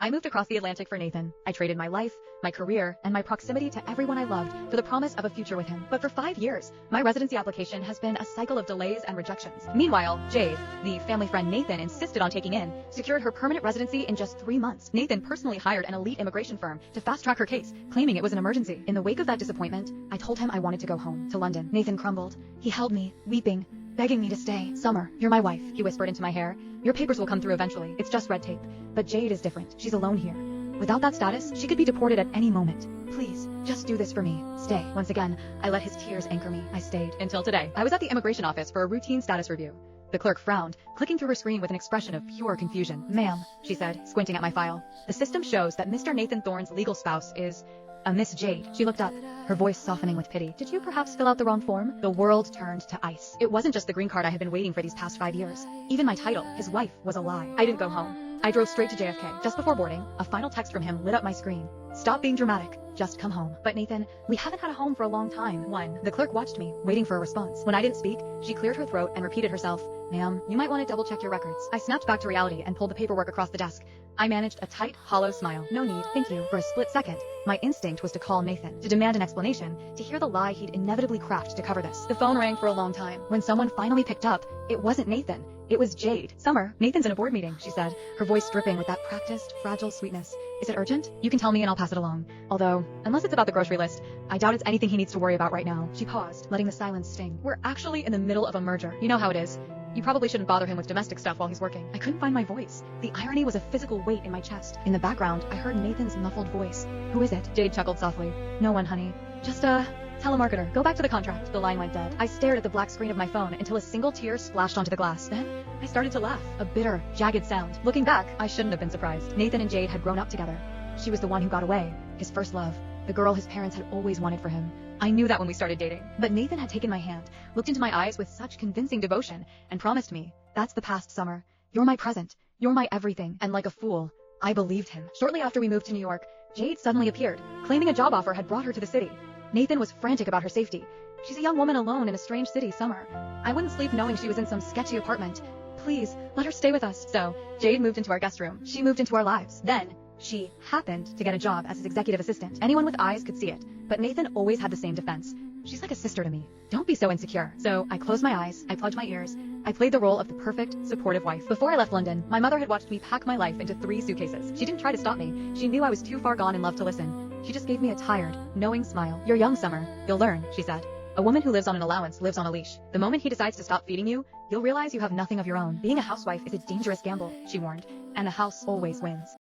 I moved across the Atlantic for Nathan. I traded my life, my career, and my proximity to everyone I loved for the promise of a future with him. But for 5 years, my residency application has been a cycle of delays and rejections. Meanwhile, Jade, the family friend Nathan insisted on taking in, secured her permanent residency in just 3 months. Nathan personally hired an elite immigration firm to fast-track her case, claiming it was an emergency. In the wake of that disappointment, I told him I wanted to go home, to London. Nathan crumbled. He held me, weeping, begging me to stay. "Summer, you're my wife," he whispered into my hair. "Your papers will come through eventually. It's just red tape. But Jade is different. She's alone here. Without that status, she could be deported at any moment. Please, just do this for me. Stay." Once again, I let his tears anchor me. I stayed. Until today. I was at the immigration office for a routine status review. The clerk frowned, clicking through her screen with an expression of pure confusion. "Ma'am," she said, squinting at my file. "The system shows that Mr. Nathan Thorne's legal spouse is a Miss Jade." She looked up, her voice softening with pity. "Did you perhaps fill out the wrong form?" The world turned to ice. It wasn't just the green card I had been waiting for these past 5 years. Even my title, his wife, was a lie. I didn't go home. I drove straight to JFK. Just before boarding, a final text from him lit up my screen. "Stop being dramatic. Just come home." "But Nathan, we haven't had a home for a long time." The clerk watched me, waiting for a response. When I didn't speak, she cleared her throat and repeated herself. "Ma'am, you might want to double-check your records." I snapped back to reality and pulled the paperwork across the desk. I managed a tight, hollow smile. "No need, thank you." For a split second, my instinct was to call Nathan, to demand an explanation, to hear the lie he'd inevitably crafted to cover this. The phone rang for a long time. When someone finally picked up, it wasn't Nathan. It was Jade. "Summer, Nathan's in a board meeting," she said, her voice dripping with that practiced, fragile sweetness. "Is it urgent? You can tell me and I'll pass it along. Although, unless it's about the grocery list, I doubt it's anything he needs to worry about right now." She paused, letting the silence sting. "We're actually in the middle of a merger. You know how it is. You probably shouldn't bother him with domestic stuff while he's working." I couldn't find my voice. The irony was a physical weight in my chest. In the background, I heard Nathan's muffled voice. "Who is it?" Jade chuckled softly. "No one, honey. Just a telemarketer. Go back to the contract." The line went dead. I stared at the black screen of my phone until a single tear splashed onto the glass. Then, I started to laugh. A bitter, jagged sound. Looking back, I shouldn't have been surprised. Nathan and Jade had grown up together. She was the one who got away. His first love. The girl his parents had always wanted for him. I knew that when we started dating. But Nathan had taken my hand, looked into my eyes with such convincing devotion, and promised me, "That's the past, Summer. You're my present. You're my everything." And like a fool, I believed him. Shortly after we moved to New York, Jade suddenly appeared, claiming a job offer had brought her to the city. Nathan was frantic about her safety. "She's a young woman alone in a strange city, Summer. I wouldn't sleep knowing she was in some sketchy apartment. Please, let her stay with us." So, Jade moved into our guest room. She moved into our lives. Then, she happened to get a job as his executive assistant. Anyone with eyes could see it. But Nathan always had the same defense. "She's like a sister to me. Don't be so insecure." So I closed my eyes, I plugged my ears, I played the role of the perfect, supportive wife. Before I left London, my mother had watched me pack my life into 3 suitcases. She didn't try to stop me. She knew I was too far gone in love to listen. She just gave me a tired, knowing smile. "You're young, Summer. You'll learn," she said. "A woman who lives on an allowance lives on a leash. The moment he decides to stop feeding you, you'll realize you have nothing of your own. Being a housewife is a dangerous gamble," she warned. "And the house always wins."